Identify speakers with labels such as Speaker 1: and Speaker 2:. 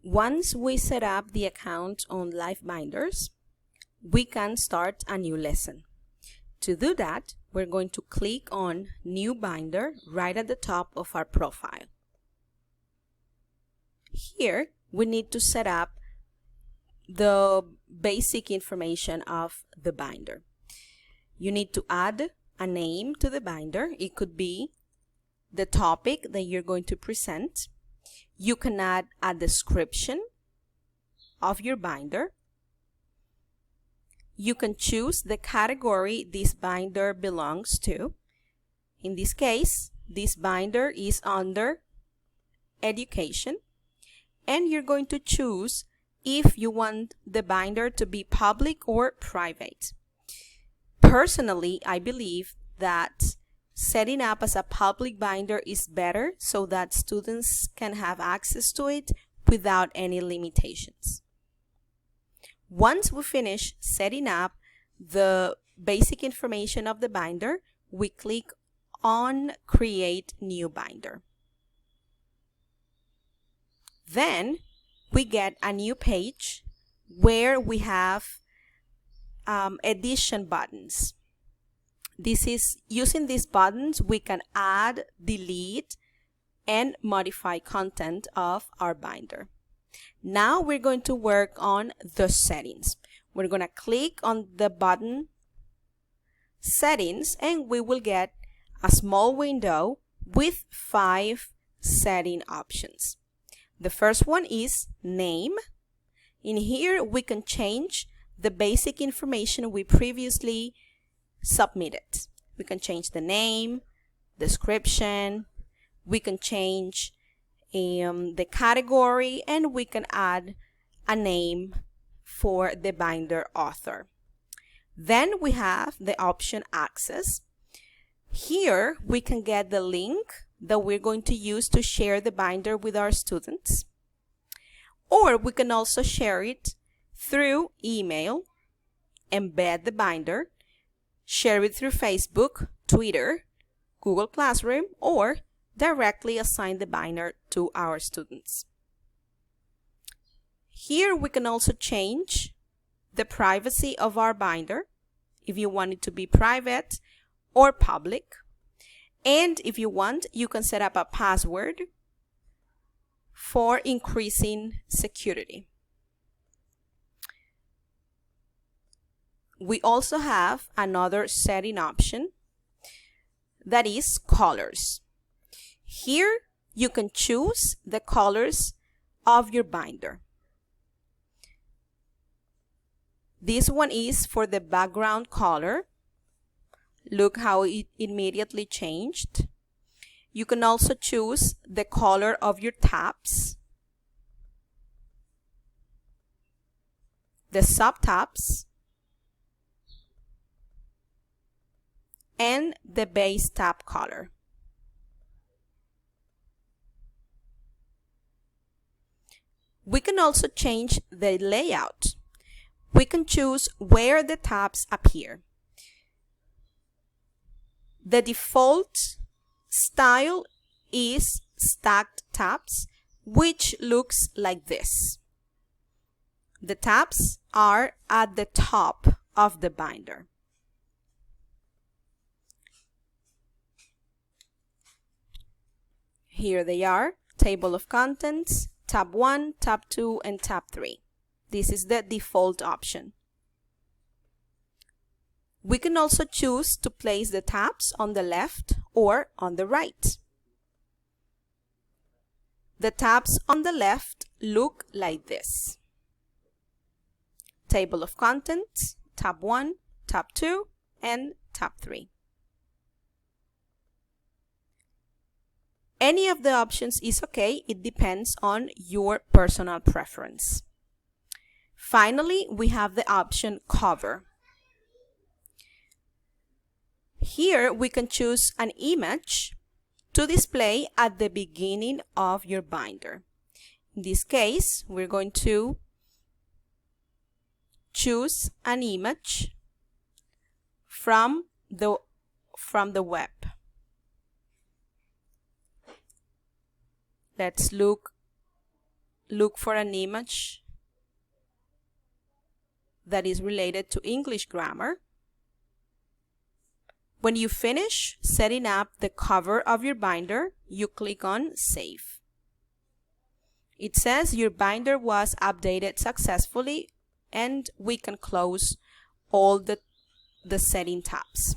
Speaker 1: Once we set up the account on LiveBinders, we can start a new lesson. To do that, we're going to click on New Binder right at the top of our profile. Here, we need to set up the basic information of the binder. You need to add a name to the binder. It could be the topic that you're going to present. You can add a description of your binder. You can choose the category this binder belongs to. In this case, this binder is under education, and you're going to choose if you want the binder to be public or private. Personally, I believe that setting up as a public binder is better so that students can have access to it without any limitations. Once we finish setting up the basic information of the binder, we click on Create New Binder. Then we get a new page where we have edition buttons. This is using these buttons we can add, delete, and modify content of our binder. Now we're going to work on the settings. We're going to click on the button Settings, and we will get a small window with 5 setting options. The first one is Name. In here we can change the basic information we previously submitted. We can change the name, description, we can change the category, and we can add a name for the binder author. Then we have the option Access. Here we can get the link that we're going to use to share the binder with our students, or we can also share it through email, embed the binder, share it through Facebook, Twitter, Google Classroom, or directly assign the binder to our students. Here we can also change the privacy of our binder, if you want it to be private or public. And if you want, you can set up a password for increasing security. We also have another setting option that is colors. Here you can choose the colors of your binder. This one is for the background color. Look how it immediately changed. You can also choose the color of your tabs, the subtabs, and the base tab color. We can also change the layout. We can choose where the tabs appear. The default style is stacked tabs, which looks like this. The tabs are at the top of the binder. Here they are: Table of Contents, Tab 1, Tab 2, and Tab 3. This is the default option. We can also choose to place the tabs on the left or on the right. The tabs on the left look like this: Table of Contents, Tab 1, Tab 2, and Tab 3. Any of the options is okay. It depends on your personal preference. Finally, we have the option Cover. Here we can choose an image to display at the beginning of your binder. In this case, we're going to choose an image from the web. Let's look look for an image that is related to English grammar. When you finish setting up the cover of your binder, you click on Save. It says your binder was updated successfully, and we can close all the setting tabs.